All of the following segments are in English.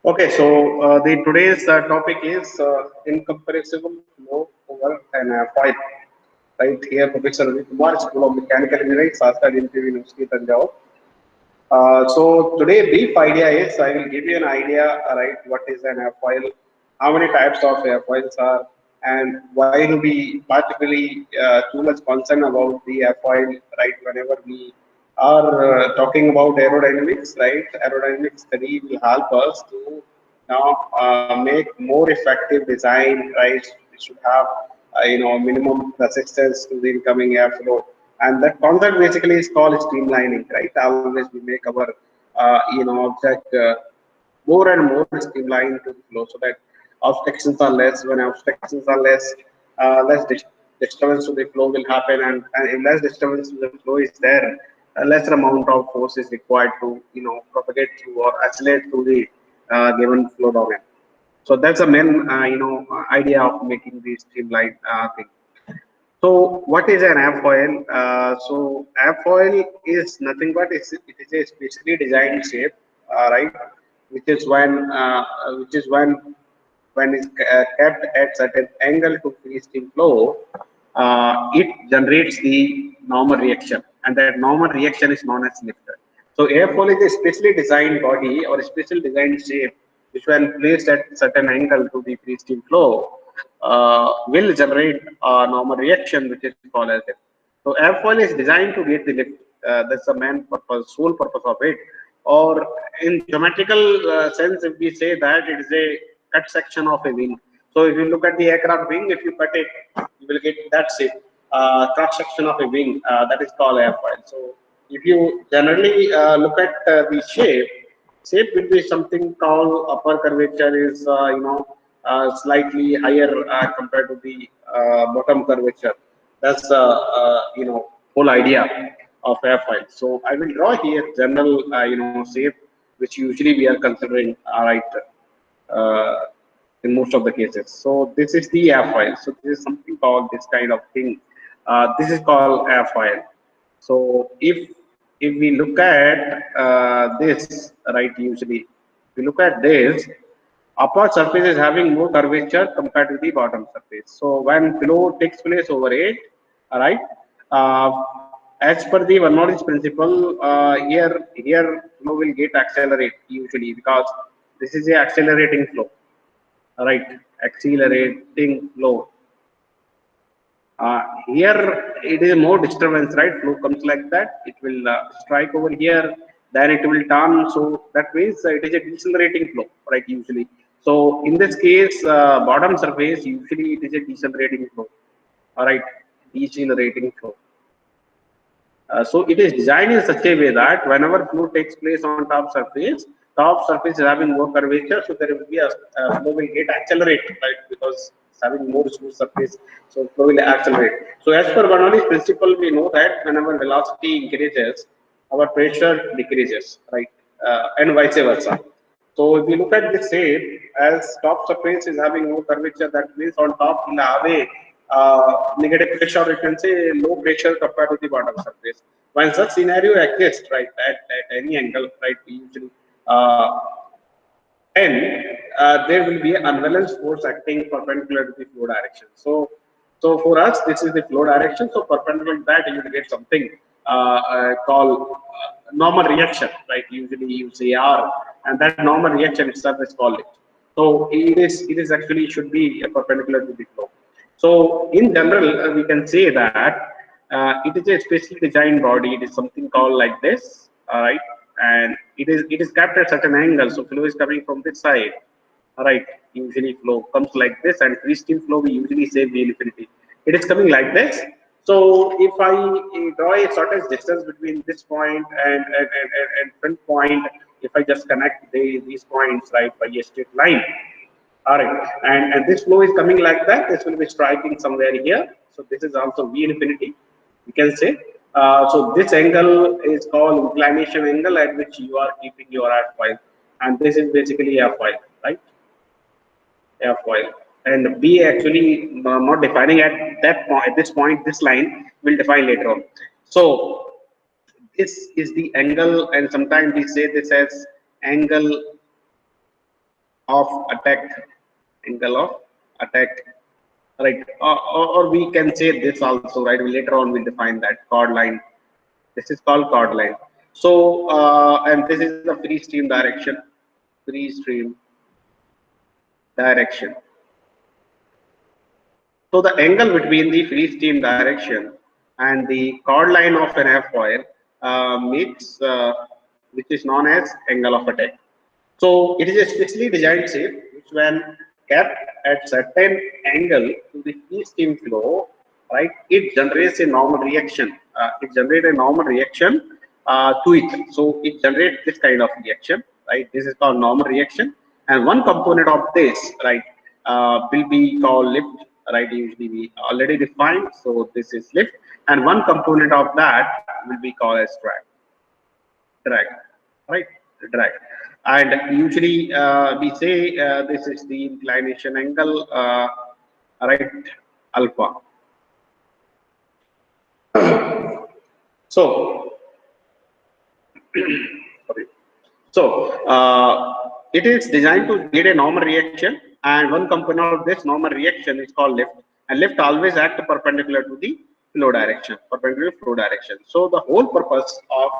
Okay, so the today's topic is incompressible flow over an foil. Right here, Professor Ravi Kumar, School of Mechanical Engineering, Shastra Institute University, Tanjore. So today, brief idea is I will give you an idea, right? What is an airfoil? How many types of airfoils are, and why do we particularly too much concern about the airfoil, right? Whenever we are talking about aerodynamics, right? Aerodynamic study will help us to now make more effective design, right? We should have minimum resistance to the incoming airflow, and that concept basically is called streamlining, right? Always we make our object more and more streamlined to the flow so that obstructions are less. When obstructions are less, less disturbance to the flow will happen, and if less disturbance to the flow is there, a lesser amount of force is required to propagate through or accelerate through the given flow domain. So that's the main idea of making the streamlined thing. So what is an airfoil? So airfoil is nothing but it is a specially designed shape, right? Which is when it's kept at certain angle to free stream flow, it generates the normal reaction, and that normal reaction is known as lifter. So airfoil is a specially designed body or a special designed shape, which when placed at certain angle to the free stream flow, will generate a normal reaction, which is called as lift. So airfoil is designed to get the lift. That's the main purpose, sole purpose of it. Or in geometrical sense, if we say that it is a cut section of a wing. So if you look at the aircraft wing, if you cut it, you will get that shape, cross section of a wing. That is called airfoil. So if you generally look at the shape will be something called upper curvature is slightly higher compared to the bottom curvature. That's whole idea of airfoil. So I will draw here general shape which usually we are considering right uh, in most of the cases. So this is the airfoil. So this is something called this kind of thing. This is called airfoil. So if we look at this, right, usually if we look at this, upper surface is having more curvature compared to the bottom surface. So when flow takes place over it, all right, uh, as per the one knowledge principle, here flow will get accelerate usually because this is a accelerating flow, all right, accelerating flow. Here it is more disturbance, right? Flow comes like that. It will strike over here, then it will turn. So that means it is a decelerating flow, right? Usually. So in this case, bottom surface usually it is a decelerating flow. All right, decelerating flow. So it is designed in such a way that whenever flow takes place on top surface is having more curvature, so there will be a flow will get accelerate, right? Because it's having more smooth surface, so flow will accelerate. So as per Bernoulli's principle, we know that whenever velocity increases, our pressure decreases, right? And vice versa. So if you look at this shape, as top surface is having more curvature, that means on top will have a negative pressure, or you can say low pressure compared to the bottom surface. When such scenario exists, right, at any angle, right, usually uh, and there will be an unbalanced force acting perpendicular to the flow direction. So for us, this is the flow direction. So perpendicular to that, you will get something called normal reaction, right? Usually you say R, and that normal reaction itself is called it. So it is actually should be perpendicular to the flow. So in general, we can say that it is a specially designed body. It is something called like this, all right, and it is kept at certain angle. So flow is coming from this side, all right. Usually flow comes like this, and free stream flow we usually say V infinity. It is coming like this. So if I draw a certain distance between this point and front point, if I just connect these points right by a straight line, all right, and this flow is coming like that. This will be striking somewhere here. So this is also V infinity. You can say. So this angle is called inclination angle at which you are keeping your airfoil, and this is basically airfoil, right? Airfoil. And B actually not defining at that point. At this point, this line will define later on. So this is the angle, and sometimes we say this as angle of attack, angle of attack, right? Or we can say this also, right? Later on we'll define that chord line. This is called chord line. So and this is the free stream direction, free stream direction. So the angle between the free stream direction and the chord line of an airfoil makes which is known as angle of attack. So it is a specially designed shape which, when kept at certain angle to the free stream flow, right, it generates a normal reaction. It generates a normal reaction to it. So it generates this kind of reaction, right? This is called normal reaction, and one component of this, right, will be called lift, right? Usually we already defined. So this is lift, and one component of that will be called as drag, right? Drag. And usually we say this is the inclination angle, right, alpha. So, sorry. So it is designed to get a normal reaction, and one component of this normal reaction is called lift, and lift always act perpendicular to the flow direction, perpendicular flow direction. So the whole purpose of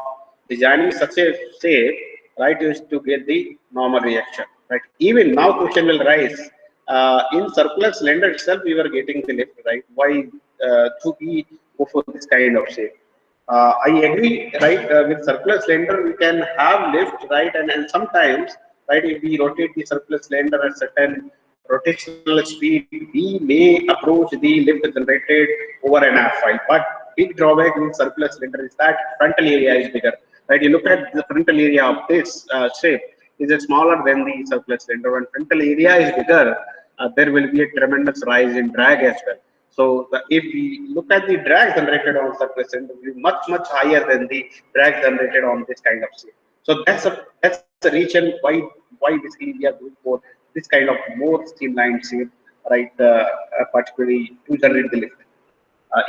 designing such a shape, right, is to get the normal reaction, right? Even now question will rise, in circular cylinder itself we were getting the lift, right? Why to be go for this kind of shape? I agree, right? With circular cylinder, we can have lift, right? And sometimes, right, if we rotate the circular cylinder at certain rotational speed, we may approach the lift generated over an airfoil. But big drawback with circular cylinder is that frontal area is bigger, right? You look at the frontal area of this shape is smaller than the circular cylinder. When frontal area is bigger, there will be a tremendous rise in drag as well. So if we look at the drag generated on surface, it will be much higher than the drag generated on this kind of shape. So that's the reason why basically we are going for this kind of more streamlined shape, right? Particularly to generate the lift.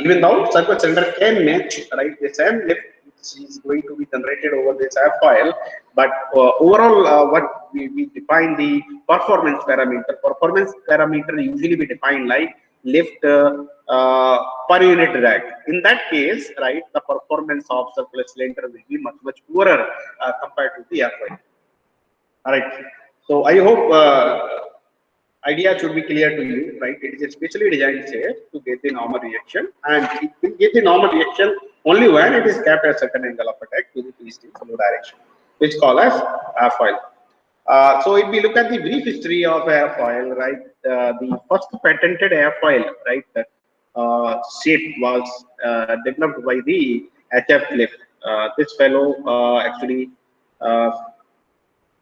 Even though circular cylinder can match, right, the same lift which is going to be generated over this airfoil, but overall what we define the performance parameter. Performance parameter usually we define like lift per unit drag. In that case, right, the performance of circular cylinder will be much poorer compared to the airfoil. All right. So I hope idea should be clear to you, right? It is a specially designed shape to get the normal reaction, and it will get the normal reaction only when it is kept at certain angle of attack to the free stream flow direction, which is called as airfoil. So if we look at the brief history of airfoil, right, the first patented airfoil, right, shape was developed by the H.F. Cliff. This fellow actually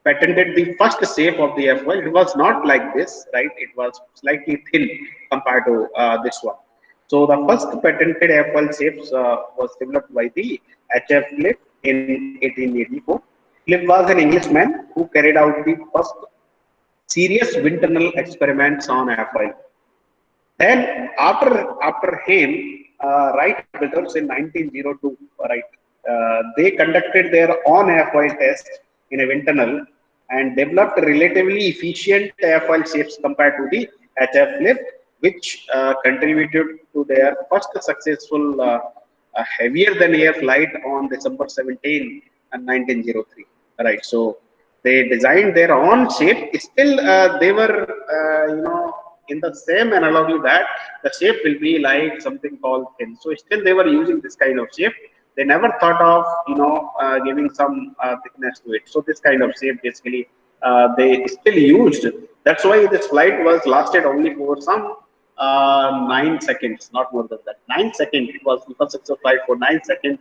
patented the first shape of the airfoil. It was not like this, right? It was slightly thin compared to this one. So the first patented airfoil shapes was developed by the H.F. Cliff in 1884. Cliff was an Englishman who carried out the first serious wind tunnel experiments on airfoil. Then after him, Wright brothers in 1902, right, they conducted their own airfoil test in a wind tunnel and developed relatively efficient airfoil shapes compared to the HF lift, which contributed to their first successful heavier than air flight on December 17, 1903. Right, so they designed their own shape. Still, they were, in the same analogy that the shape will be like something called thin. So still, they were using this kind of shape. They never thought of, giving some thickness to it. So this kind of shape, basically, they still used. That's why this flight was lasted only for some 9 seconds, not more than that. 9 seconds. It was the first successful flight for 9 seconds,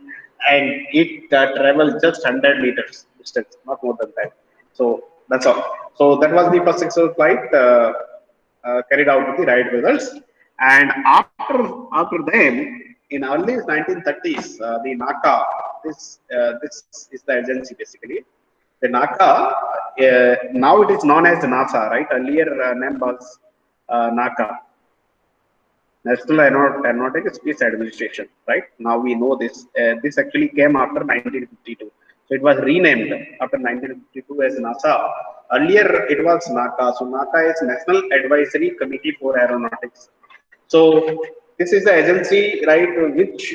and it traveled just 100 meters distance, not more than that. So that's all. So that was the first successful flight carried out with the Wright brothers. And after them, in early 1930s, the NACA, this is the agency basically. The NACA, now it is known as NASA, right? Earlier name was NACA. National Aeronautical Space Administration, right? Now we know this. This actually came after 1952. So it was renamed after 1952 as NASA. Earlier it was NACA. So NACA is National Advisory Committee for Aeronautics. So this is the agency, right, which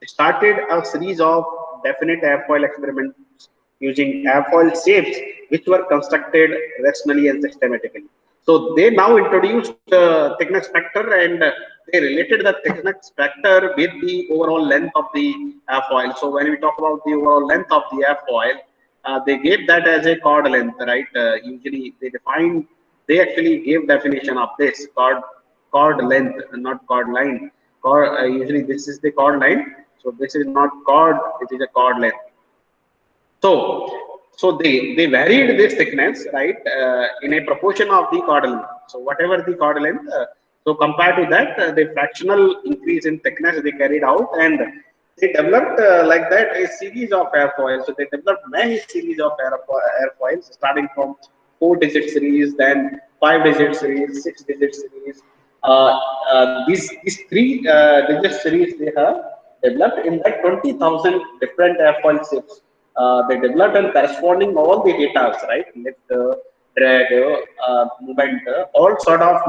started a series of definite airfoil experiments using airfoil shapes which were constructed rationally and systematically. So they now introduced thickness factor, and they related the thickness factor with the overall length of the airfoil. So when we talk about the overall length of the airfoil, they gave that as a chord length, right? Usually they actually gave definition of this chord length, not chord line. Usually this is the chord line. So this is not chord, it is a chord length. So they varied this thickness, right, in a proportion of the chord length. So whatever the chord length, so compared to that, the fractional increase in thickness they carried out, and they developed like that a series of airfoils. So they developed many series of airfoils, starting from 4-digit series, then 5-digit series, 6-digit series. These 3-digit series they have developed in that 20,000 different airfoil shapes. They developed and corresponding all the data, right? Lift, drag, movement, all sort of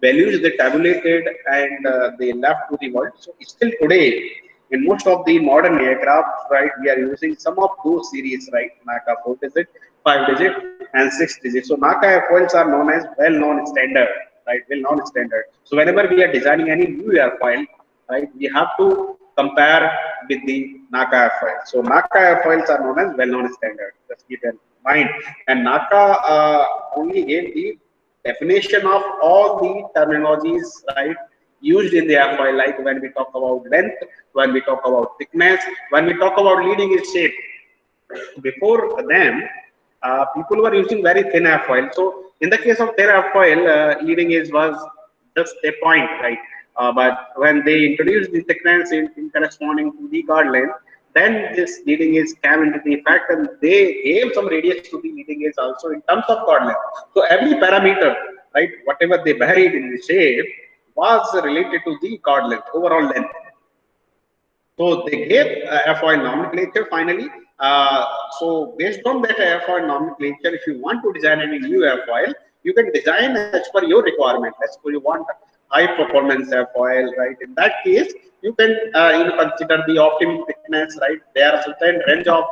values they tabulated, and they left to the world. So still today, in most of the modern aircraft, right, we are using some of those series, right? NACA 4-digit, 5-digit, and 6-digit. So NACA airfoils are known as well-known standard, right? Well-known standard. So whenever we are designing any new airfoil, right, we have to compare with the NACA airfoil. So NACA airfoils are known as well-known standard. Just keep in mind. And NACA only gave the definition of all the terminologies, right, used in the airfoil, like when we talk about length, when we talk about thickness, when we talk about leading edge shape. Before them, people were using very thin airfoil. So in the case of thin airfoil, leading edge was just a point, right? But when they introduced the thickness in corresponding to the chord length, then this leading edge came into the effect, and they gave some radius to the leading edge also in terms of chord length. So every parameter, right, whatever they varied in the shape was related to the chord length, overall length. So they gave airfoil nomenclature finally. So based on that airfoil nomenclature, if you want to design any new airfoil, you can design as per your requirement. Let's suppose you want high performance airfoil, right? In that case, you can consider the optimum thickness, right? There are certain range of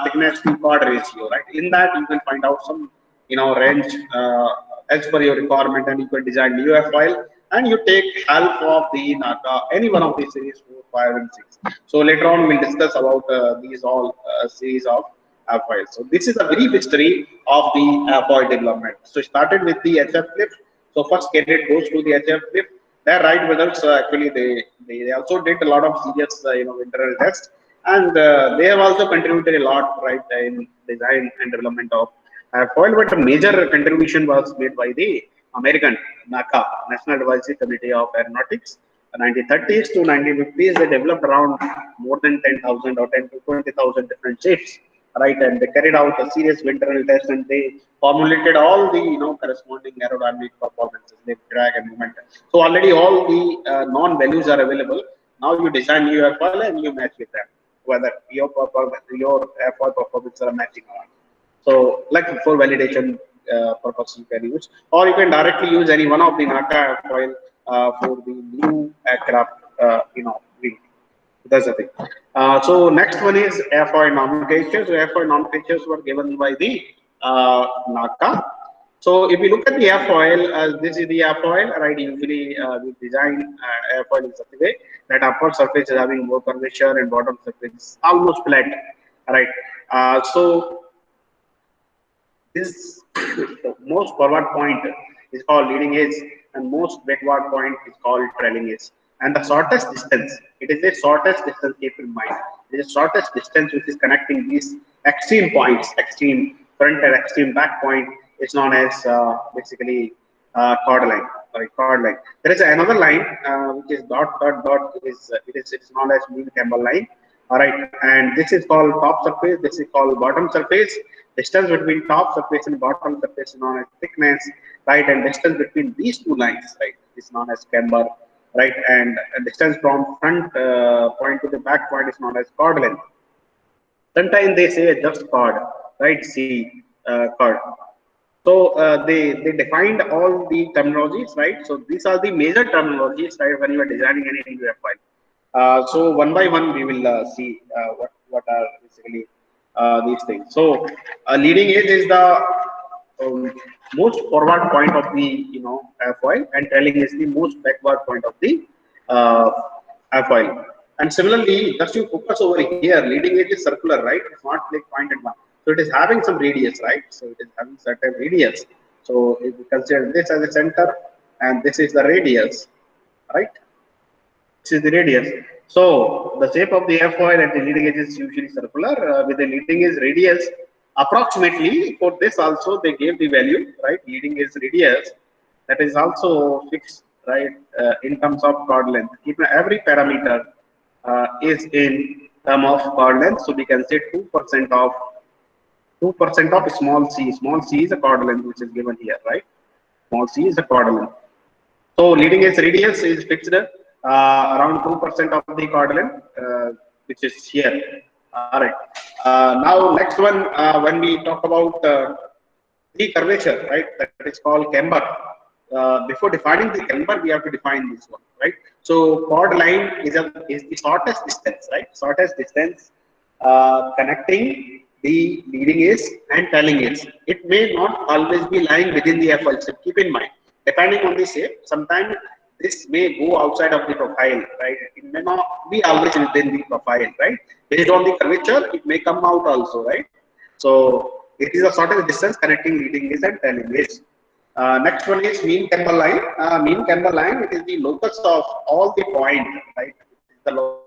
thickness to chord ratio, right? In that you can find out some range as per your requirement, and you can design new airfoil, and you take help of the NACA, any one of these series 4, 5, and 6. So later on we'll discuss about these all series of airfoils. So this is a brief history of the airfoil development. So started with the HF flip. So first cadet goes to the HF flip. Their right results actually they also did a lot of serious internal tests, and they have also contributed a lot, right, in design and development of airfoil. But a major contribution was made by the American NACA, National Advisory Committee of Aeronautics. 1930s to 1950s, they developed around more than 10,000 or 10 to 20,000 different shapes, right? And they carried out a serious internal test, and they formulated all the corresponding aerodynamic performances, lift, drag, and movement. So already all the known values are available. Now you design new airfoil and you match with them, whether your airfoil performance are matching or not. So, like for validation purpose, you can use, or you can directly use any one of the NACA airfoil for the new aircraft, wing. That's the thing. So next one is airfoil nomenclatures. So airfoil nomenclatures were given by the NACA. So if you look at the airfoil, this is the airfoil, right? Usually we design airfoil in such a way that upper surface is having more curvature and bottom surface is almost flat, right? So this most forward point is called leading edge, and most backward point is called trailing edge. And the shortest distance, it is the shortest distance, keep in mind. It is the shortest distance which is connecting these extreme points, extreme front and extreme back point is known as basically chord line. Sorry, chord line. There is another line which is dot dot dot. It is known as mean camber line. All right, and this is called top surface. This is called bottom surface. Distance between top surface and bottom surface is known as thickness, right? And distance between these two lines, right, is known as camber, right? And distance from front point to the back point is known as chord length. Sometimes they say just chord, right? See, chord. So they defined all the terminologies, right? So these are the major terminologies, right, when you are designing any new file. So one by one we will see what are basically these things. So leading edge is the most forward point of the airfoil, and trailing is the most backward point of the uh, airfoil. And similarly, just you focus over here, leading edge is circular, right? It's not like pointed one. So it is having some radius, right? So it is having certain radius. So if we consider this as a center, and this is the radius, right? This is the radius. So the shape of the airfoil at the leading edge is usually circular with the leading edge radius. Approximately for this also they gave the value, right? Leading edge radius that is also fixed, right? In terms of chord length. Keep every parameter is in term of chord length. So we can say 2% of small c. Small c is a chord length which is given here, right? Small c is a chord length. So leading edge radius is fixed around 2% of the chord length, which is here. All right. Now next one, when we talk about the curvature, right? That is called camber. Before defining the camber, we have to define this one, right? So chord line is the shortest distance, right? Shortest distance connecting the leading edge and trailing edge. It may not always be lying within the FL. So keep in mind, depending on the shape, sometimes this may go outside of the profile, right? It may not be always within the profile, right? Based on the curvature, it may come out also, right? So it is a shortest distance connecting leading edge and trailing edge. Next one is mean camber line. Mean camber line, it is the locus of all the point, right? It is the locus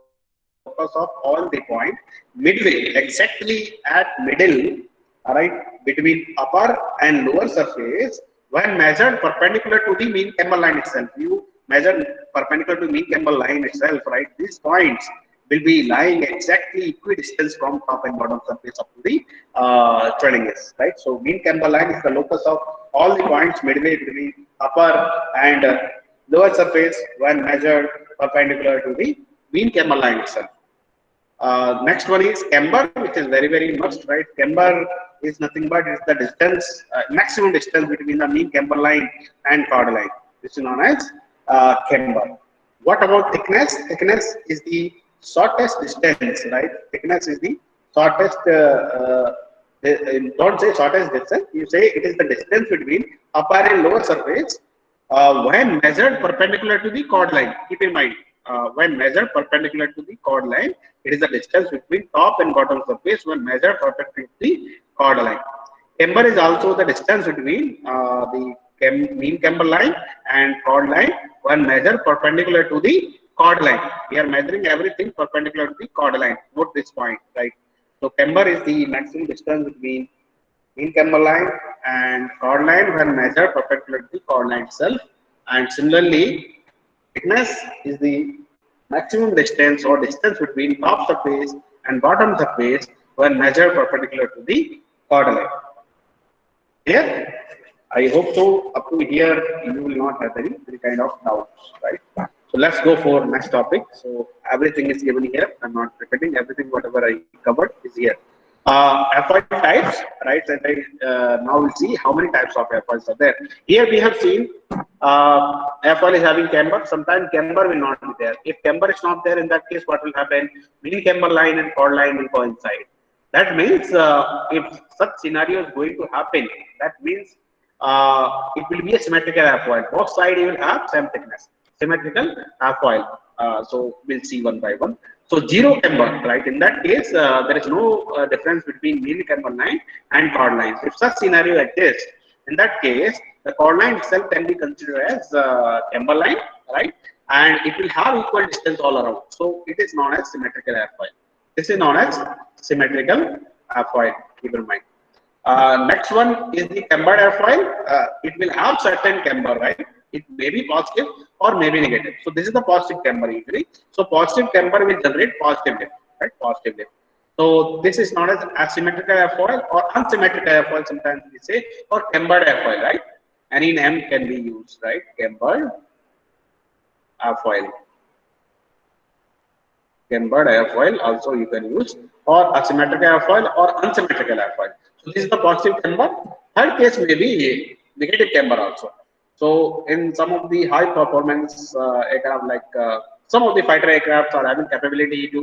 of all the point midway, exactly at middle, right, between upper and lower surface when measured perpendicular to the mean camber line itself. You measure perpendicular to mean camber line itself, right? These points will be lying exactly equidistant from top and bottom surface up to the trailing edge, right? So mean camber line is the locus of all the points midway between upper and lower surface when measured perpendicular to the mean camber line itself. Next one is camber, which is very must, right? Camber is nothing but it's the distance, maximum distance between the mean camber line and chord line, which is known as camber. What about thickness? Thickness is the shortest distance, right? Thickness is the shortest. Don't say shortest distance. You say it is the distance between upper and lower surface when measured perpendicular to the chord line. Keep in mind, when measured perpendicular to the chord line, it is the distance between top and bottom surface when measured perpendicular to the chord line. Camber is also the distance between the mean camber line and chord line when measured perpendicular to the chord line. We are measuring everything perpendicular to the chord line. Note this point, right? So camber is the maximum distance between mean camber line and chord line when measured perpendicular to the chord line itself. And similarly, thickness is the maximum distance or distance between top surface and bottom surface when measured perpendicular to the chord line. Here, I hope so. Up to here, you will not have any kind of doubts, right? So let's go for next topic. So everything is given here. I'm not repeating everything. Whatever I covered is here. FI types, right? And I now we'll see how many types of FIs are there. Here we have seen FI is having camber. Sometimes camber will not be there. If camber is not there, in that case, what will happen? Mean camber line and chord line will coincide. That means if such scenario is going to happen, that means it will be a symmetrical airfoil. Both sides you will have same thickness. Symmetrical airfoil. So we'll see one by one. So zero camber, right? In that case, there is no difference between mean camber line and chord lines. If such scenario exists, in that case, the chord line itself can be considered as camber line, right? And it will have equal distance all around. So it is known as symmetrical airfoil. This is known as symmetrical airfoil. Keep in mind. Next one is the cambered airfoil. It will have certain camber, right? It may be positive or may be negative. So this is the positive camber usually. So positive camber will generate positive lift, right? Positive lift. So this is known as asymmetrical airfoil or unsymmetrical airfoil. Sometimes we say or cambered airfoil, right? Any name can be used, right? Cambered airfoil. Cambered airfoil also you can use, or asymmetrical airfoil or unsymmetrical airfoil. So this is the positive camber. Third case may be negative camber also. So in some of the high performance aircraft, like some of the fighter aircrafts are having capability to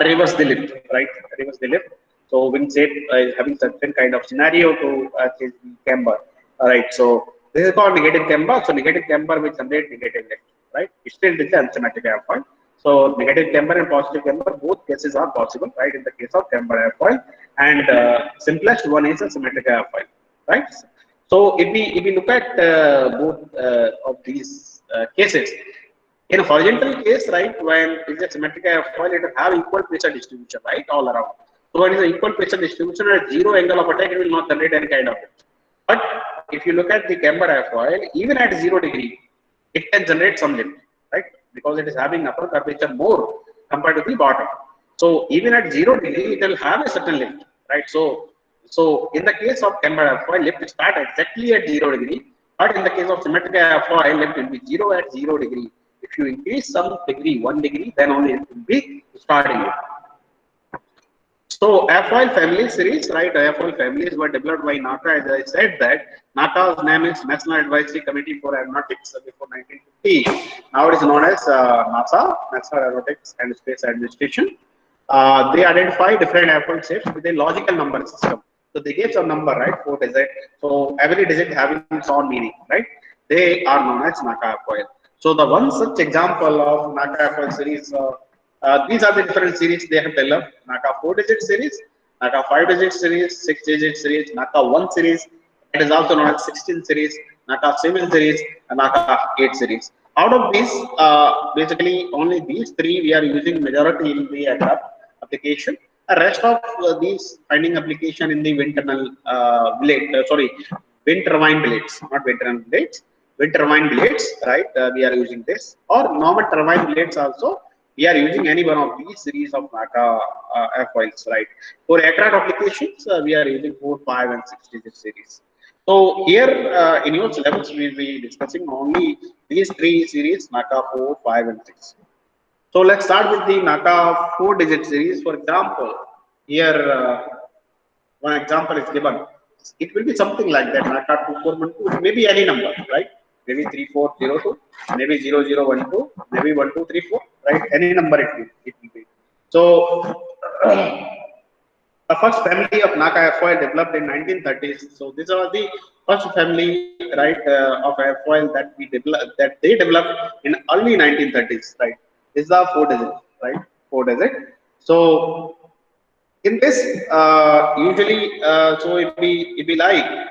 reverse the lift, right? Reverse the lift. So wingset is having certain kind of scenario to change the camber, all right? So this is called negative camber. So negative camber will generate negative lift, right? It still is an unsymmetric airfoil. So negative camber and positive camber, both cases are possible, right? In the case of camber airfoil, and simplest one is a symmetric airfoil, right? So if we look at both of these cases, in a horizontal case, right, when it's a symmetric airfoil, it will have equal pressure distribution, right, all around. So when it's an equal pressure distribution at zero angle of attack, it will not generate any kind of lift. But if you look at the camber airfoil, even at 0 degree, it can generate some lift, right? Because it is having upper curvature more compared to the bottom. So even at 0 degree, it will have a certain lift, right? So in the case of camber airfoil, lift start exactly at 0 degree, but in the case of symmetric airfoil, lift will be zero at 0 degree. If you increase some degree, 1 degree, then only it will be starting. So airfoil family series, right? Airfoil families were developed by NACA. As I said that NACA's name is National Advisory Committee for Aeronautics before 1950. Now it is known as NASA, National Aeronautics and Space Administration. They identify different airfoil shapes with a logical number system. So they gave some number, right? 4 digit. So every digit having its own meaning, right? They are known as NACA airfoil. So the one such example of NACA airfoil series. These are the different series they have developed: NACA 4 digit series, NACA 5 digit series, 6 digit series, NACA 1 series. It is also known as 16 series, NACA 7 series, and NACA 8 series. Out of these, basically only these three we are using majority in the aircraft application. The rest of these finding application in the wind tunnel blade, wind turbine blades, not wind tunnel blades, wind turbine blades, right? We are using this, or normal turbine blades also. We are using any one of these series of NACA airfoils, right? For aircraft applications, we are using 4, 5, and 6 digit series. So here in your syllabus, we will be discussing only these three series: NACA 4, 5, and 6. So let's start with the NACA 4 digit series. For example, here one example is given. It will be something like that: NACA 2412. It may be any number, right? Maybe 3402, maybe 0012, maybe 1234, right? Any number it will be. So the first family of NACA airfoil developed in 1930s. So these are the first family, right, of airfoil that they developed in early 1930s, right? This is the 4 digit, right? 4 digit. So in this, usually, so if we like,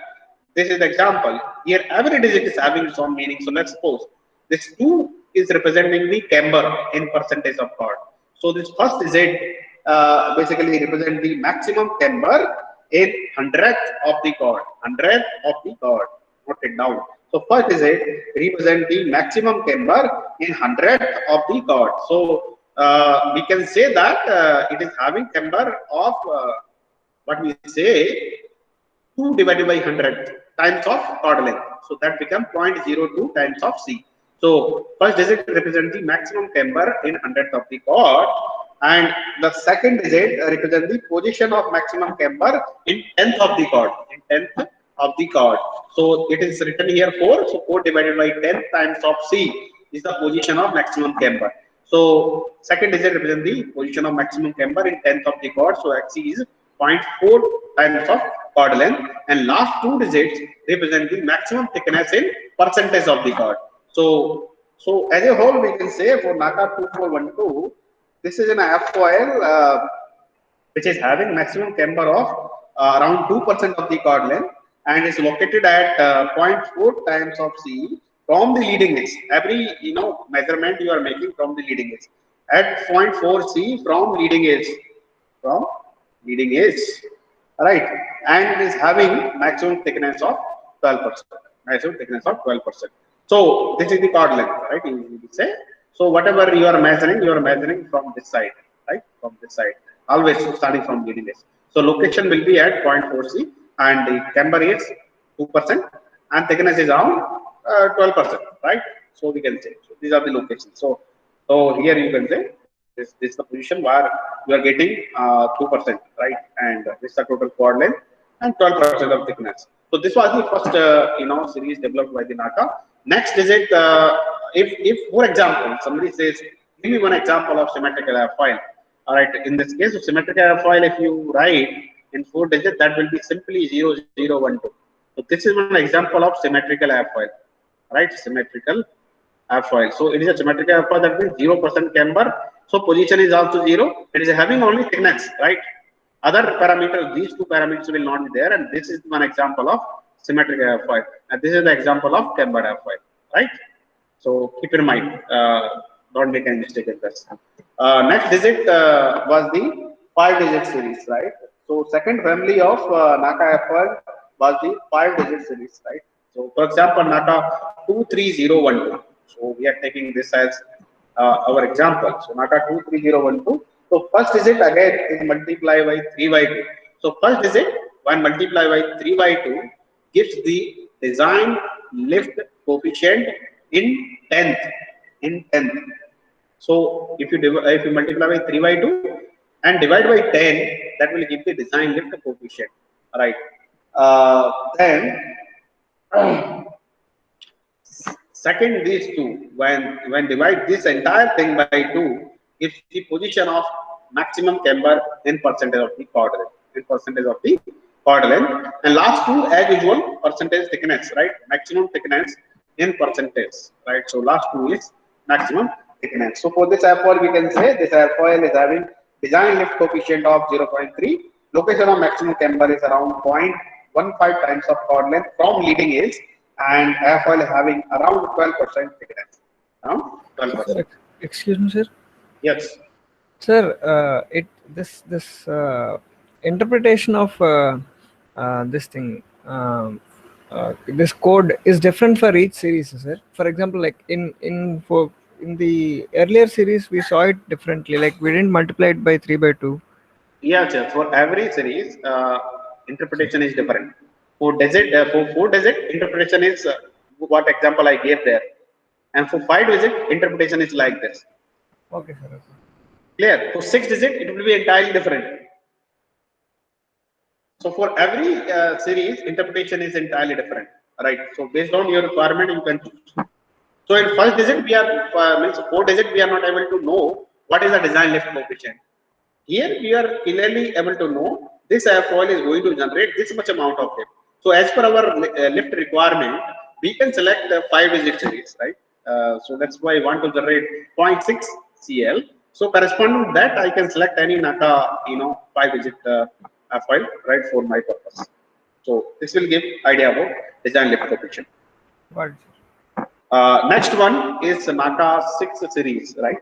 this is the example. Here, every digit is having its own meaning. So let's suppose this 2 is representing the camber in percentage of chord. So this first digit basically represent the maximum camber in hundredth of the chord. Hundredth of the chord. Note it down. So first digit represent the maximum camber in hundredth of the chord. So we can say that it is having camber of what we say 2 divided by 100 times of chord length. So that becomes 0.02 times of C. So first digit represents the maximum camber in hundredth of the chord, and the second digit represents the position of maximum camber in tenth of the chord. In tenth of the chord. So it is written here 4. So 4 divided by 10 times of C is the position of maximum camber. So second digit represents the position of maximum camber in tenth of the chord. So XC is 0.4 times of chord length, and last 2 digits represent the maximum thickness in percentage of the chord. So as a whole, we can say for NACA 2412, this is an airfoil which is having maximum camber of around 2% of the chord length, and is located at 0.4 times of C from the leading edge. Every measurement you are making from the leading edge at 0.4 C from leading edge, from leading edge, right? And it is having maximum thickness of 12%. Maximum thickness of 12%. So this is the chord length, right? You say. So whatever you are measuring from this side, right? From this side, always starting from leading edge. So location will be at 0.4 C, and the camber is 2%, and thickness is around 12%, right? So we can say. So these are the locations. So here you can say this is the position where you are getting 2%, right? And this is the total chord length and 12% of thickness. So this was the first series developed by the NACA. Next is it if for example somebody says, give me one example of symmetrical airfoil. All right, in this case of symmetrical airfoil, if you write in 4 digits, that will be simply 0012. So this is one example of symmetrical airfoil, right? Symmetrical airfoil. So it is a symmetrical airfoil, that means 0% camber. So position is also 0. It is having only thickness, right? Other parameters, these two parameters will not be there, and this is one example of symmetrical airfoil, and this is the example of cambered airfoil, right? So keep in mind, don't make any mistake with this. Next digit was the 5-digit series, right? So second family of NACA airfoil was the 5-digit series, right? So for example, NACA 23012. So we are taking this as our example. So NACA 23012. So first digit again is multiply by 3 by 2. So first digit when multiply by 3 by 2 gives the design lift coefficient in tenth. In tenth. So if you multiply by 3 by 2 and divide by 10, that will give the design lift coefficient. Right. Then second, these two, when divide this entire thing by 2, gives the position of maximum camber in percentage of the chord length. In percentage of the chord length. And last two, as usual, percentage thickness, right? Maximum thickness in percentage, right? So last two is maximum thickness. So for this airfoil, we can say this airfoil is having design lift coefficient of 0.3. Location of maximum camber is around 0.15 times of chord length from leading edge, and airfoil having around 12% thickness. Around 12%. Sir, excuse me, sir. Yes. Sir, this interpretation of this thing, this code is different for each series, sir. For example, like in the earlier series, we saw it differently. Like we didn't multiply it by 3 by 2. Yes, yes. For every series, interpretation is different. For 4-digit, interpretation is what example I gave there, and for 5-digit, interpretation is like this. Okay, sir. Okay. Clear? For 6-digit, it will be entirely different. So for every series, interpretation is entirely different, right? So based on your requirement, you can choose. So in first digit, we are means 4-digit, we are not able to know what is the design lift coefficient. Here we are clearly able to know this airfoil is going to generate this much amount of lift. So as per our lift requirement, we can select the 5-digit series, right? So that's why I want to generate 0.6 CL. So corresponding to that, I can select any NACA, 5-digit airfoil, right, for my purpose. So this will give idea about design lift coefficient. What? Next one is NACA 6 series, right?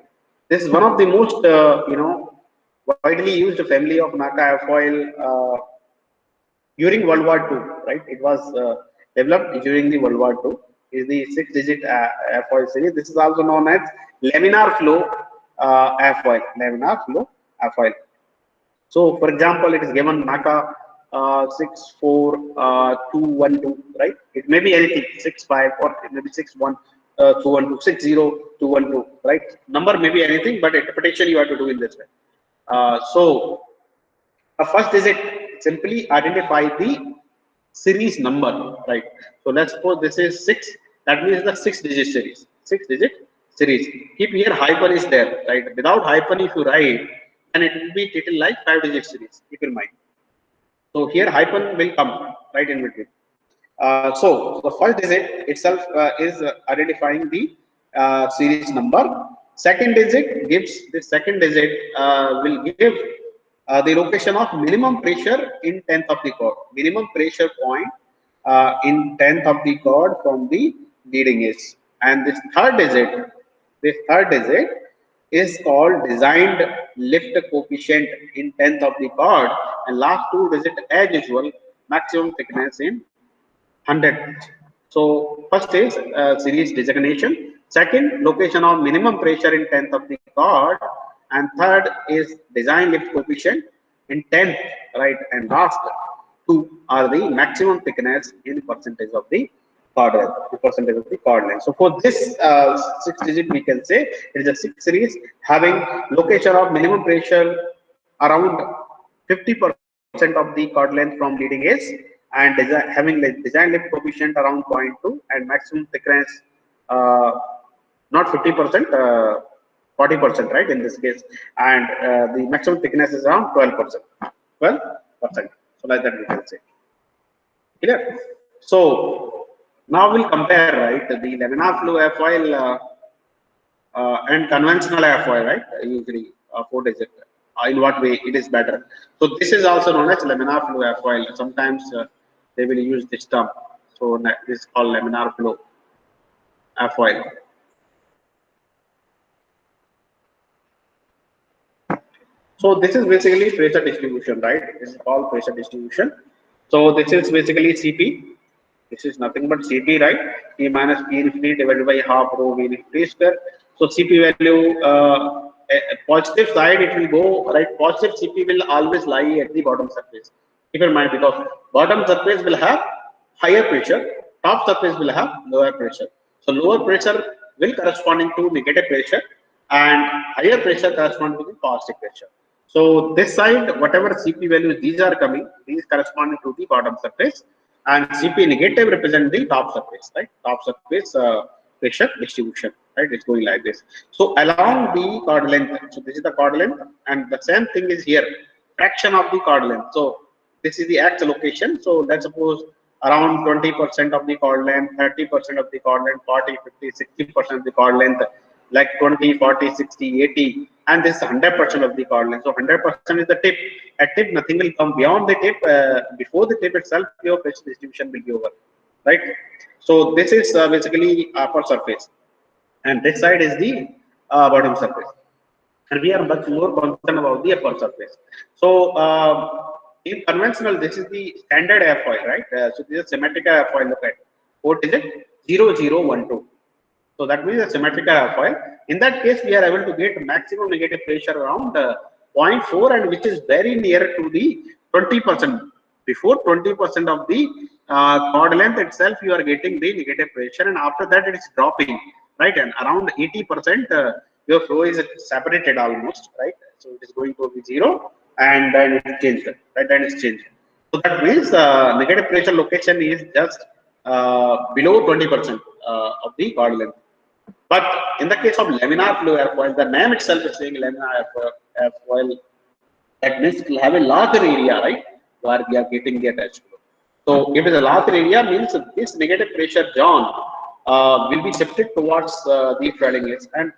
This is one of the most, widely used family of NACA airfoil during World War II, right? It was developed during the World War II. Is the 6-digit airfoil series. This is also known as laminar flow airfoil. Laminar flow airfoil. So, for example, it is given NACA 64212, right? It may be anything 65 or it may be 61 212 right? Number may be anything, but interpretation you have to do in this way. So a first digit simply identify the series number, right? So let's suppose this is 6, that means the 6-digit series. 6-digit series. Keep here hyphen is there, right? Without hyphen, if you write, then it will be treated like 5-digit series. Keep in mind. So here hyphen will come right in between. So the first digit itself is identifying the series number. Second digit gives the second digit will give the location of minimum pressure in tenth of the chord. Minimum pressure point in tenth of the chord from the leading edge. And this third digit is called designed lift coefficient in tenth of the chord, and last two digit as usual maximum thickness in 100. So first is series designation, second location of minimum pressure in tenth of the chord, and third is design lift coefficient in tenth, right? And last two are the maximum thickness in percentage of the chord length, percentage of the chord length. So for this 6-digit, we can say it is a 6 series having location of minimum pressure around 50% of the chord length from leading edge, and having like design lift coefficient around 0.2 and maximum thickness not 50%, 40%, right, in this case, and the maximum thickness is around 12%. 12%. So like that we can say. Clear? So now we'll compare, right, the laminar flow airfoil and conventional airfoil, right? Usually 4-digit. In what way it is better? So this is also known as laminar flow airfoil. Sometimes they will use this term. So this is called laminar flow airfoil. So this is basically pressure distribution, right? This is called pressure distribution. So this is basically CP. This is nothing but CP, right? P minus P infinity divided by half rho V infinity square. So CP value, positive side, it will go, right? Positive CP will always lie at the bottom surface. Keep in mind, because bottom surface will have higher pressure, top surface will have lower pressure. So lower pressure will corresponding to negative pressure and higher pressure corresponding to the positive pressure. So this side, whatever CP values these are coming, these corresponding to the bottom surface, and CP negative represent the top surface, right? Top surface pressure distribution, right? It's going like this. So along the chord length, so this is the chord length, and the same thing is here, fraction of the chord length. So this is the X location. So let's suppose around 20% of the chord length, 30% of the chord length, 40, 50, 60% of the chord length, like 20, 40, 60, 80, and this is 100% of the chord length. So 100% is the tip. At tip, nothing will come beyond the tip. Before the tip itself, your pressure distribution will be over, right? So this is basically upper surface, and this side is the bottom surface. And we are much more concerned about the upper surface. So in conventional, this is the standard airfoil, right? So this is symmetric airfoil. Look at what is it? 0012. So that means a symmetrical airfoil. In that case, we are able to get maximum negative pressure around 0.4, and which is very near to the 20%. Before 20% of the chord length itself, you are getting the negative pressure, and after that it is dropping, right? And around 80%, your flow is separated almost, right? So it is going to be 0, and then it changed, right? Then it's changed. So that means negative pressure location is just below 20% of the chord length. But in the case of laminar flow airfoil, the name itself is saying laminar airfoil. That means it will have a larger area, right, where we are getting the attached flow. So if it is a larger area, means this negative pressure zone will be shifted towards the trailing edge, and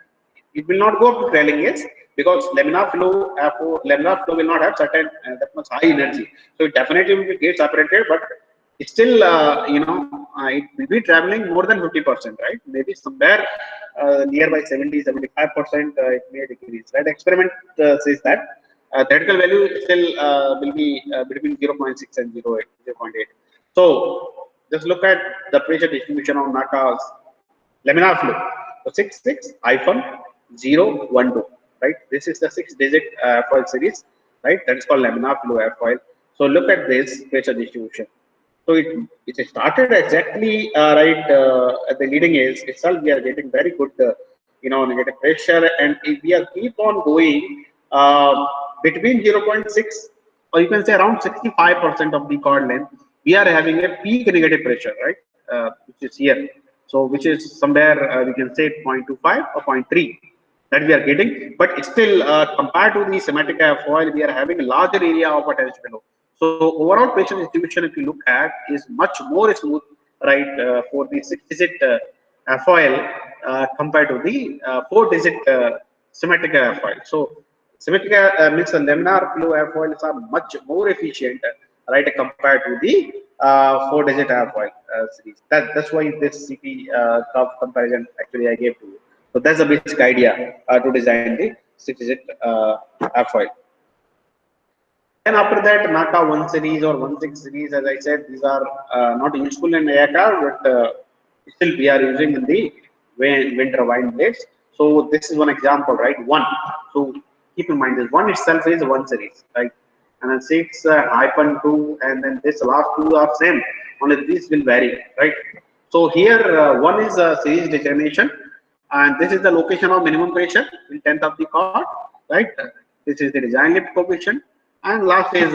it will not go up to trailing edge because laminar flow will not have certain that much high energy. So it definitely will get separated, but still, it will be traveling more than 50%, right? Maybe somewhere nearby 70, 75%, it may decrease. That experiment says that theoretical value still will be between 0.6 and 0.8. So just look at the pressure distribution of NACA's laminar flow. So 66-012, right? This is the 6-digit airfoil series, right? That is called laminar flow airfoil. So look at this pressure distribution. So it started exactly right at the leading edge itself. We are getting very good, negative pressure, and if we are keep on going between 0.6 or you can say around 65% of the chord length, we are having a peak negative pressure, right? Which is here. So which is somewhere we can say 0.25 or 0.3 that we are getting, but still compared to the symmetric airfoil, we are having a larger area of attached below. So overall pressure distribution, if you look at, is much more smooth, right, for the 6-digit airfoil compared to the 4-digit symmetric airfoil. So symmetric means the laminar flow airfoils are much more efficient, right, compared to the 4-digit airfoil series. That's why this CP curve comparison actually I gave to you. So that's a basic idea to design the 6-digit airfoil. Then after that, NACA 1 series or 16 series, as I said, these are not useful in aircraft, but still we are using in the wind turbine blades. So this is one example, right? 1. So keep in mind this 1 itself is 1 series, right? And then 6-2, and then this last 2 are same. Only these will vary, right? So here 1 is a series determination, and this is the location of minimum pressure in 10th of the chord, right? This is the design lift coefficient. And last is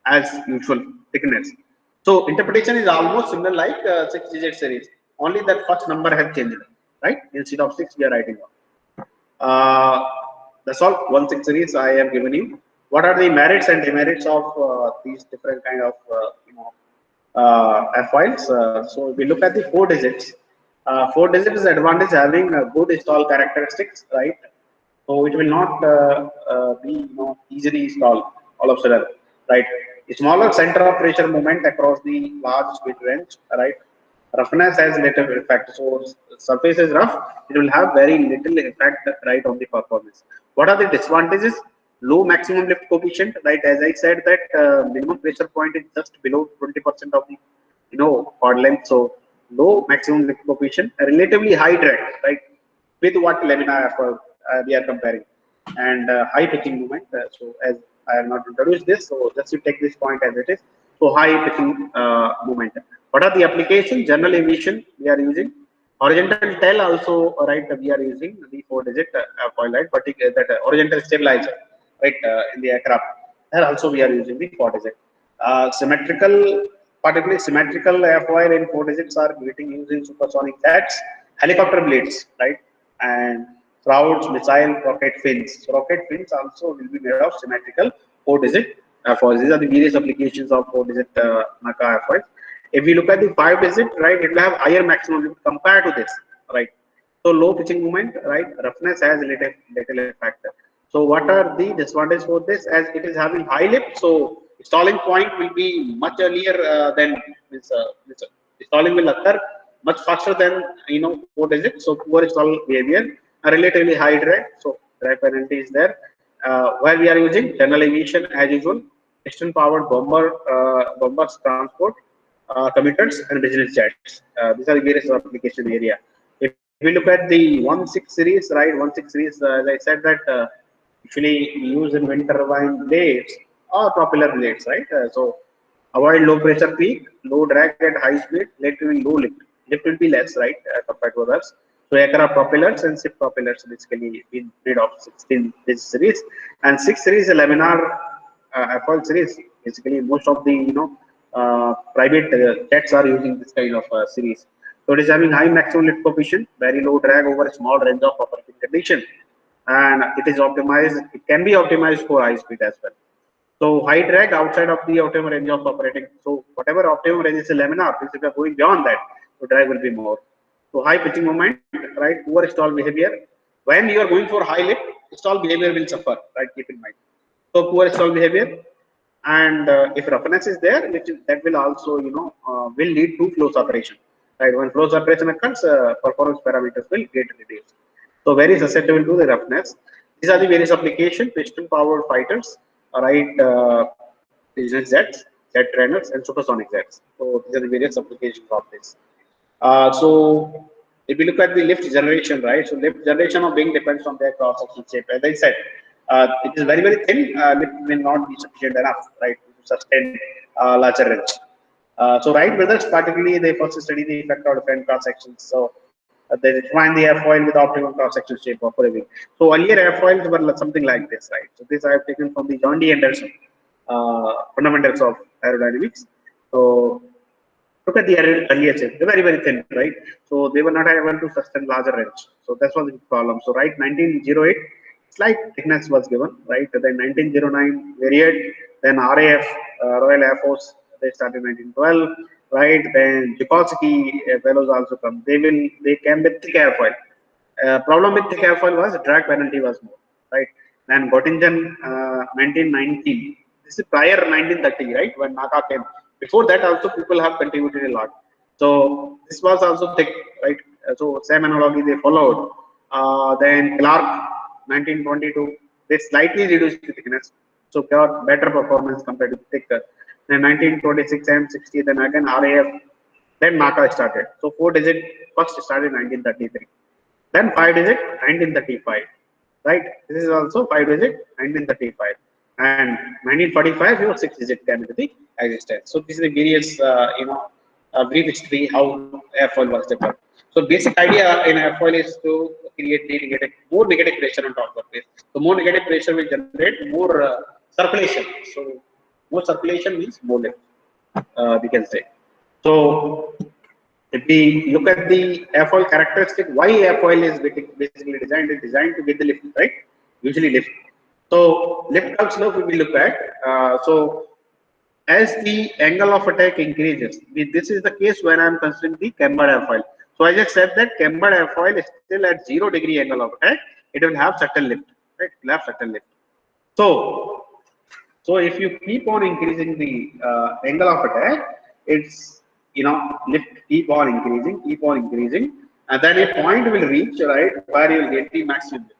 as usual thickness. So interpretation is almost similar like 6-digit series. Only that first number has changed, right? Instead of 6, we are writing 1. That's all. 1/6 series I have given you. What are the merits and demerits of these different kind of F files? So if we look at the 4 digits, 4 digits advantage having good install characteristics, right? So it will not be easily installed all of a sudden, right? A smaller center of pressure movement across the large speed range, right? Roughness has little effect. So surface is rough, it will have very little effect, right, on the performance. What are the disadvantages? Low maximum lift coefficient, right? As I said that minimum pressure point is just below 20% of the chord length. So low maximum lift coefficient, a relatively high drag, right? With what laminar we are comparing, and high pitching moment. So as I have not introduced this, so just to take this point as it is. So high pitching moment. What are the applications? General aviation we are using. Horizontal tail also, right? We are using the 4-digit foil, right? Particular that horizontal stabilizer, right? In the aircraft. There also we are using the 4-digit. Symmetrical, particularly symmetrical airfoil in 4 digits are getting used in supersonic jets, helicopter blades, right? And shrouds, missile, rocket fins. So rocket fins also will be made of symmetrical 4-digit airfoils. These are the various applications of 4-digit NACA airfoils. If we look at the 5-digit, right, it will have higher maximum lift compared to this, right? So low pitching moment, right? Roughness has little effect. So what are the disadvantages for this? As it is having high lift, so stalling point will be much earlier than this stalling will occur much faster than 4 digits. So poor stall behavior, a relatively high drag. So drag penalty is there. Where we are using general aviation as usual, piston powered bombers transport, commuters and business jets. These are the various application area. If we look at the 1/6 series, right, 1/6 series, as I said that actually we use in wind turbine blades or propeller blades, right? So avoid low pressure peak, low drag at high speed, relatively low lift. Lift will be less, right, compared to others. So aircraft propellers and ship propellers basically been made of 16 this series, and 6 series laminar Apple series. Basically, most of the private jets are using this kind of series. So it is having high maximum lift coefficient, very low drag over a small range of operating condition, and it is optimized. It can be optimized for high speed as well. So high drag outside of the optimum range of operating. So whatever optimum range is a laminar, if you are going beyond that, so drag will be more. So high pitching moment, right? Poor stall behavior. When you are going for high lift, stall behavior will suffer, right? Keep in mind. So poor stall behavior, and if roughness is there, that will also will lead to flow separation, right? When flow separation occurs, performance parameters will get reduced. So very susceptible to the roughness. These are the various applications: piston powered fighters, right? Business jets, jet trainers, and supersonic jets. So these are the various applications of this. So if you look at the lift generation, right? So lift generation of wing depends on their cross section shape. As I said, it is very thin. Lift will not be sufficient enough, right, to sustain larger range. So Wright brothers, particularly, they first study the effect of different cross sections. So they define the airfoil with optimum cross section shape of a wing. So earlier airfoils were something like this, right? So this I have taken from the John D. Anderson fundamentals of aerodynamics. So look at the earlier shape, they're very thin, right? So they were not able to sustain larger range. So that's was the problem. So right, 1908, slight thickness was given, right? Then 1909 varied, then RAF, Royal Air Force, they started 1912, right? Then Joukowsky fellows also come. They came with thick airfoil. Problem with thick airfoil was drag penalty was more, right? Then Göttingen, 1919. This is prior 1930, right? When NACA came. Before that, also people have contributed a lot. So this was also thick, right? So same analogy they followed. Then Clark, 1922, they slightly reduced the thickness, so got better performance compared to thicker. Then 1926 M60, then again RAF, then NACA started. So 4-digit first started 1933. Then 5-digit 1935, right? This is also 5-digit 1935, and 1945 your 6-digit came into the existence. So this is the various brief history how airfoil was developed. So basic idea in airfoil is to create the more negative pressure on top of it. So more negative pressure will generate more circulation. So more circulation means more lift. we can say. So if we look at the airfoil characteristic, why airfoil is basically designed to get the lift, right? Usually lift. So lift curve slope we will look at. So as the angle of attack increases, this is the case when I am considering the cambered airfoil. So I just said that cambered airfoil is still at 0 degree angle of attack. It will have certain lift, right? It will have certain lift. So, so if you keep on increasing the angle of attack, it's lift keep on increasing, and then a point will reach, right, where you will get the maximum lift,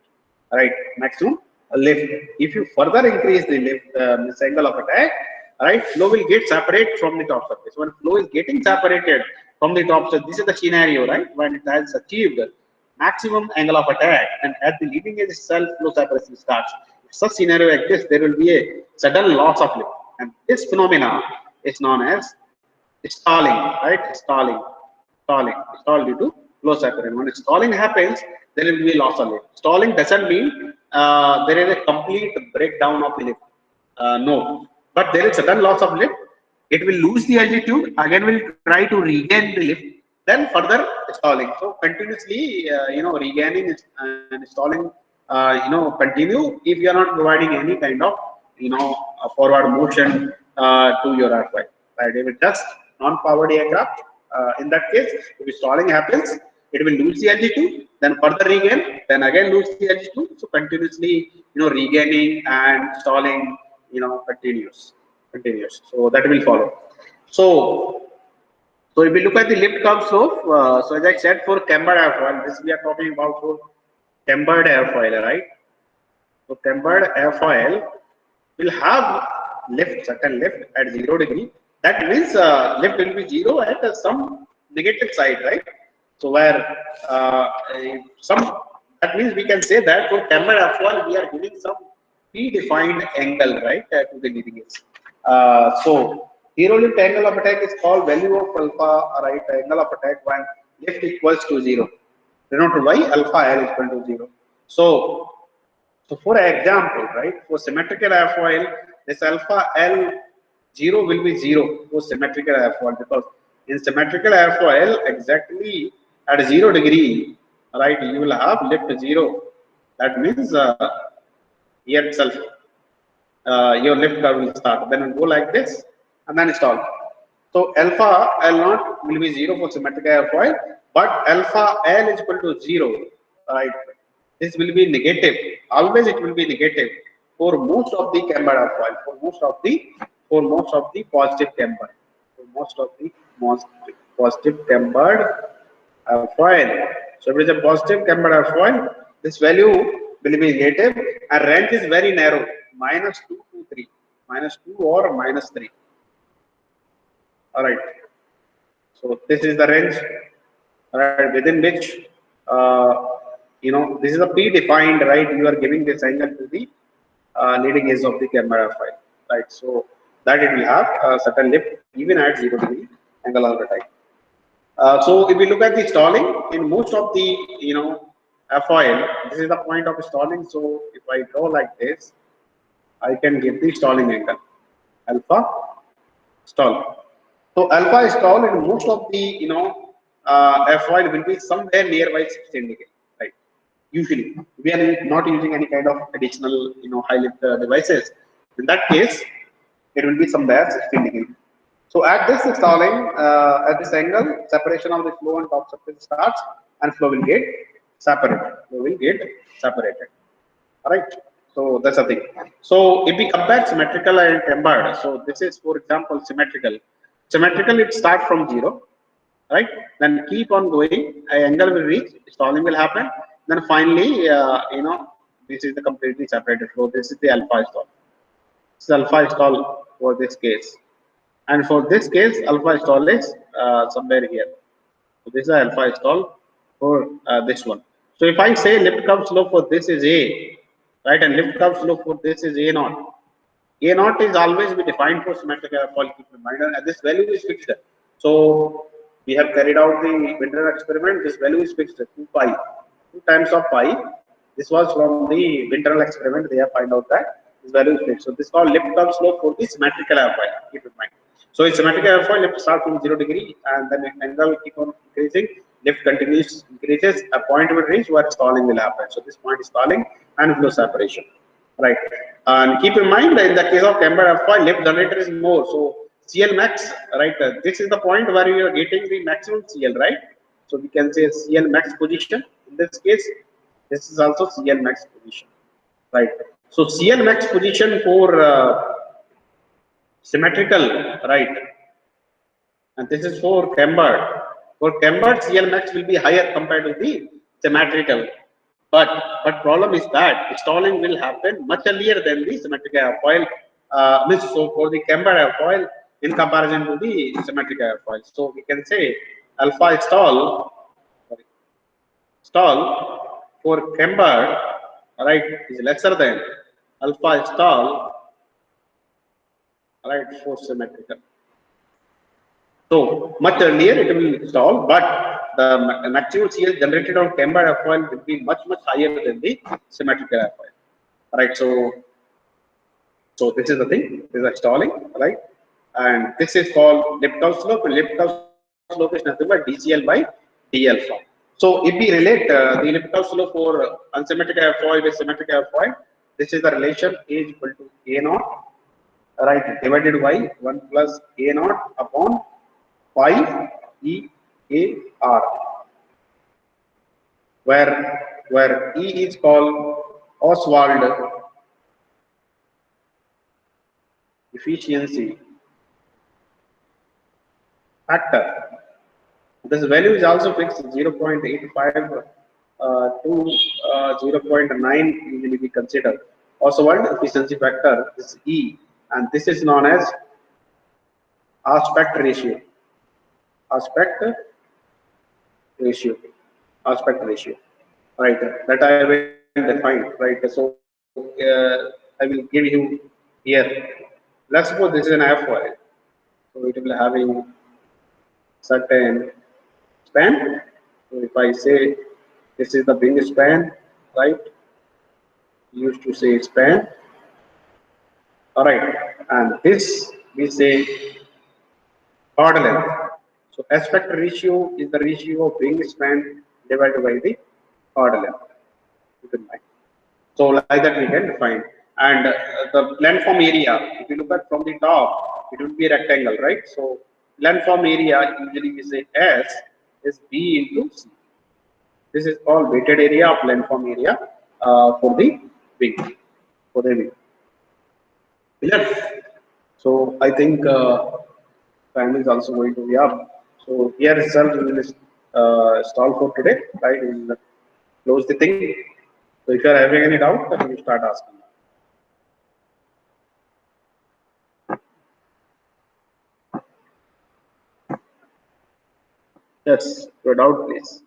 right? Maximum lift. If you further increase the lift, this angle of attack, right, flow will get separated from the top surface. When flow is getting separated from the top surface, this is the scenario, right, when it has achieved maximum angle of attack, and at the leading edge itself, flow separation starts. If such scenario exists, there will be a sudden loss of lift, and this phenomena is known as stalling, right? Stall due to flow separation. When stalling happens, there will be a loss of lift. Stalling doesn't mean there is a complete breakdown of the lift. No, but there is sudden loss of lift. It will lose the altitude, again will try to regain the lift, then further stalling. So continuously, regaining and stalling, continue if you are not providing any kind of, a forward motion to your aircraft. Right? If it does non-powered aircraft, in that case, if stalling happens, it will lose the altitude, then further regain, then again lose the altitude. So continuously, regaining and stalling, continues. So that will follow. So if we look at the lift curve slope, so as I said, for cambered airfoil, this we are talking about for cambered airfoil, right? So cambered airfoil will have certain lift at 0 degree. That means lift will be zero at some negative side, right? So where some, that means we can say that for cambered airfoil we are giving some predefined angle, right, to the leading edge. So zero lift angle of attack is called value of alpha, right, angle of attack when lift equals to 0. Denoted by alpha L equal to 0. So for example, right, for symmetrical airfoil, this alpha L 0 will be 0 for symmetrical airfoil, because in symmetrical airfoil, exactly at 0 degree, right, you will have lift 0. That means here itself, your lift curve will start. Then it will go like this and then stall. So alpha L naught will be 0 for symmetrical airfoil, but alpha L is equal to 0, right? This will be negative. Always it will be negative for most of the cambered airfoil, for most of the positive cambered, most positive cambered airfoil. So if it is a positive cambered airfoil, this value will be negative, and range is very narrow, -2 to 3, -2 or -3. All right. So this is the range, right, within which this is a predefined, right. You are giving this angle to the leading edge of the cambered airfoil, right. So that it will have a certain lift even at 0 degree angle of attack. So if we look at the stalling in most of the airfoil, this is the point of stalling. So if I draw like this, I can get the stalling angle, alpha stall. So alpha stall in most of the airfoil will be somewhere nearby 16 degree, right? Usually we are not using any kind of additional high lift devices. In that case, it will be somewhere 16 degree. So at this stalling, at this angle, separation of the flow and top surface starts, and flow will get separated. All right. So that's the thing. So if we compare symmetrical and cambered, so this is, for example, symmetrical. Symmetrical, it starts from 0, right? Then keep on going. An angle will reach, stalling will happen. Then finally, this is the completely separated flow. This is the alpha stall. This is alpha stall for this case. And for this case, alpha stall is somewhere here. So this is alpha stall for this one. So if I say lift curve slope for this is A, right, and lift curve slope for this is A naught. A naught is always be defined for symmetrical airfoil, keep in mind, and this value is fixed. So we have carried out the Windrush experiment. This value is fixed, 2 pi, 2 times of pi. This was from the Windrush experiment. They have find out that this value is fixed. So this is called lift curve slope for the symmetrical airfoil, keep in mind. So in symmetric airfoil, lift starts from 0 degree and then angle keep on increasing. Lift continues increases. A point will reach where stalling will happen. So this point is stalling and flow separation, right? And keep in mind in the case of cambered airfoil, lift generator is more. So CL max, right? This is the point where you are getting the maximum CL, right? So we can say CL max position. In this case, this is also CL max position, right? So CL max position for symmetrical, right? And this is for cambered. For cambered, CL max will be higher compared to the symmetrical. But problem is that stalling will happen much earlier than the symmetric airfoil. So for the cambered airfoil in comparison to the symmetric airfoil. So we can say alpha stall for cambered, right, is lesser than alpha stall, right, for symmetrical. So much earlier it will stall, but the maximum CL generated on cambered airfoil will be much higher than the symmetrical airfoil, right? So this is the thing. This is a stalling, right? And this is called lift-off slope. And lift-off slope is nothing but DCL by D alpha. So if we relate the lift-off slope for unsymmetric airfoil with symmetric airfoil, this is the relation A is equal to A naught, right, divided by 1 plus A naught upon pi E A R, where E is called Oswald efficiency factor. This value is also fixed 0.85 to 0.9 usually we consider. Oswald efficiency factor is E, and this is known as aspect ratio. Aspect ratio. Aspect ratio. Right. That I will define. Right. So I will give you here. Let's suppose this is an airfoil. So it will having certain span. So if I say this is the wing span, right? Used to say span. All right, and this we say chord length. So aspect ratio is the ratio of wing span divided by the chord length. Keep in mind. So like that we can define. And the landform area, if you look at from the top, it will be a rectangle, right? So landform area usually we say S is B into C. This is called weighted area of landform area for the wing. For the wing. Clear? So I think time is also going to be up. So here itself we will stall for today, right? We will close the thing. So if you are having any doubt, then you start asking. Yes, your doubt, please.